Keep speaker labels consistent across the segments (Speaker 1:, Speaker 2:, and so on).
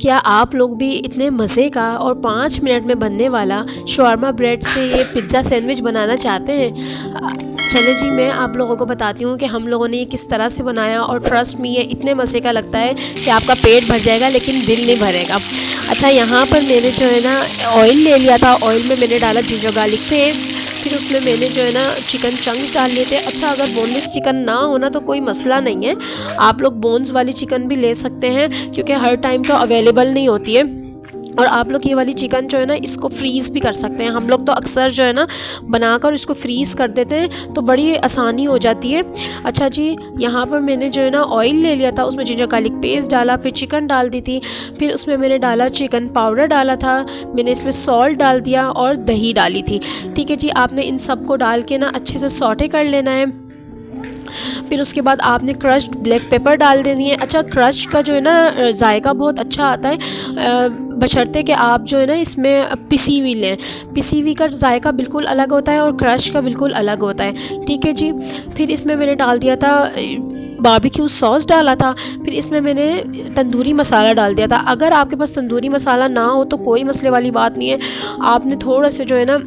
Speaker 1: क्या आप लोग भी इतने मज़े का और 5 मिनट में बनने वाला शवारमा ब्रेड से ये पिज़्ज़ा सैंडविच बनाना चाहते हैं? चलो जी, मैं आप लोगों को बताती हूँ कि हम लोगों ने ये किस तरह से बनाया, और ट्रस्ट मी, ये इतने मज़े का लगता है कि आपका पेट भर जाएगा लेकिन दिल नहीं भरेगा। अच्छा, यहाँ पर मैंने जो है ना ऑयल ले लिया था। ऑयल में मैंने डाला जिंजर गार्लिक पेस्ट, फिर उसमें मैंने जो है ना चिकन चंक्स डाल लिए थे। अच्छा, अगर बोनलेस चिकन ना होना तो कोई मसला नहीं है, आप लोग बोन्स वाली चिकन भी ले सकते हैं, क्योंकि हर टाइम तो अवेलेबल नहीं होती है। और आप लोग ये वाली चिकन जो है ना इसको फ्रीज़ भी कर सकते हैं। हम लोग तो अक्सर जो है ना बनाकर इसको फ्रीज़ कर देते हैं, तो बड़ी आसानी हो जाती है। अच्छा जी, यहाँ पर मैंने जो है ना ऑयल ले लिया था, उसमें जिंजर गार्लिक पेस्ट डाला, फिर चिकन डाल दी थी, फिर उसमें मैंने डाला चिकन पाउडर डाला था, मैंने इसमें सॉल्ट डाल दिया और दही डाली थी। ठीक है जी, आपने इन सब को डाल के ना अच्छे से सौटे कर लेना है। फिर उसके बाद आपने क्रश्ड ब्लैक पेपर डाल देनी है। अच्छा, क्रश का जो है ना जायका बहुत अच्छा आता है, बशर्ते कि आप जो है ना इसमें पिसी हुई लें। पिसी हुई का जायका बिल्कुल अलग होता है और क्रश का बिल्कुल अलग होता है। ठीक है जी, फिर इसमें मैंने डाल दिया था बारबेक्यू सॉस डाला था, फिर इसमें मैंने तंदूरी मसाला डाल दिया था। अगर आपके पास तंदूरी मसाला ना हो तो कोई मसले वाली बात नहीं है, आपने थोड़ा सा जो है ना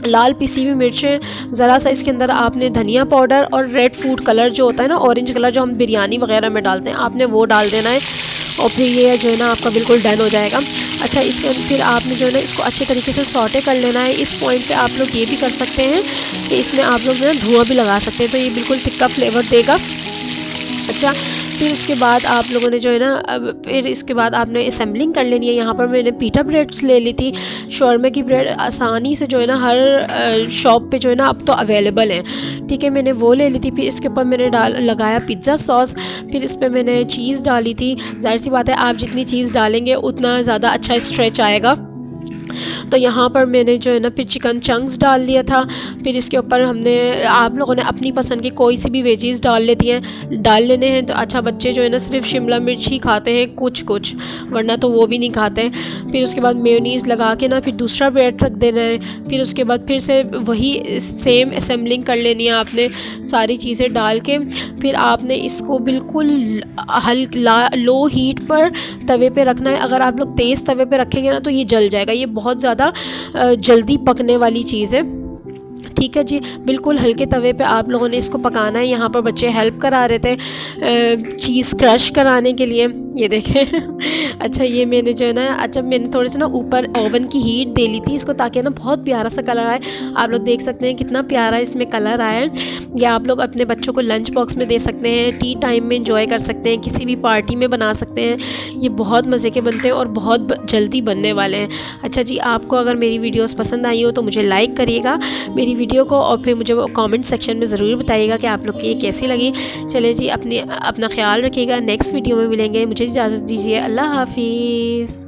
Speaker 1: लाल पिसी हुई मिर्चें, ज़रा सा इसके अंदर आपने धनिया पाउडर और रेड फूड कलर जो होता है ना, ऑरेंज कलर जो हम बिरयानी वगैरह में डालते हैं, आपने वो डाल देना है। और फिर ये जो है ना आपका बिल्कुल डन हो जाएगा। अच्छा, इसके फिर आपने जो है ना इसको अच्छे तरीके से सौटे कर लेना है। इस पॉइंट पे आप लोग ये भी कर सकते हैं कि इसमें आप लोग जो है धुआं भी लगा सकते हैं, तो ये बिल्कुल तिक्का फ्लेवर देगा। अच्छा, फिर उसके बाद आप लोगों ने जो है ना फिर इसके बाद आपने असेंबलिंग कर लेनी है। यहाँ पर मैंने पीटा ब्रेड्स ले ली थी। शौरमा की ब्रेड आसानी से जो है ना हर शॉप पे जो है ना अब तो अवेलेबल है। ठीक है, मैंने वो ले ली थी। फिर इसके ऊपर मैंने लगाया पिज़्ज़ा सॉस, फिर इस पर मैंने चीज़ डाली थी। जाहिर सी बात है, आप जितनी चीज़ डालेंगे उतना ज़्यादा अच्छा स्ट्रेच आएगा। तो यहाँ पर मैंने जो है ना फिर चिकन चंक्स डाल लिया था। फिर इसके ऊपर आप लोगों ने अपनी पसंद की कोई सी भी वेजीज़ डाल लेने हैं। तो अच्छा, बच्चे जो है ना सिर्फ शिमला मिर्च ही खाते हैं कुछ, वरना तो वो भी नहीं खाते हैं। फिर उसके बाद मेयोनीज़ लगा के ना फिर दूसरा ब्रेड रख देना है। फिर उसके बाद फिर से वही सेम असेंबलिंग कर लेनी है आपने, सारी चीज़ें डाल के। फिर आपने इसको बिल्कुल लो हीट पर तवे पे रखना है। अगर आप लोग तेज़ तवे पे रखेंगे ना तो ये जल जाएगा, ये बहुत ज़्यादा जल्दी पकने वाली चीज़ है। ठीक है जी, बिल्कुल हल्के तवे पे आप लोगों ने इसको पकाना है। यहाँ पर बच्चे हेल्प करा रहे थे चीज़ क्रश कराने के लिए, ये देखें। अच्छा, ये मैंने जो है ना मैंने थोड़े से ना ऊपर ओवन की हीट दे ली थी इसको, ताकि ना बहुत प्यारा सा कलर आए। आप लोग देख सकते हैं कितना प्यारा इसमें कलर आया है। या आप लोग अपने बच्चों को लंच बॉक्स में दे सकते हैं, टी टाइम में इंजॉय कर सकते हैं, किसी भी पार्टी में बना सकते हैं। ये बहुत मज़े के बनते हैं और बहुत जल्दी बनने वाले हैं। अच्छा जी, आपको अगर मेरी वीडियोस पसंद आई हो तो मुझे लाइक करिएगा मेरी वीडियो को, और फिर मुझे कमेंट सेक्शन में ज़रूर बताइएगा कि आप लोग की ये कैसी लगी। चले जी, अपना ख्याल रखिएगा। नेक्स्ट वीडियो में मिलेंगे। मुझे इजाज़त दीजिए। अल्लाह हाफिज़।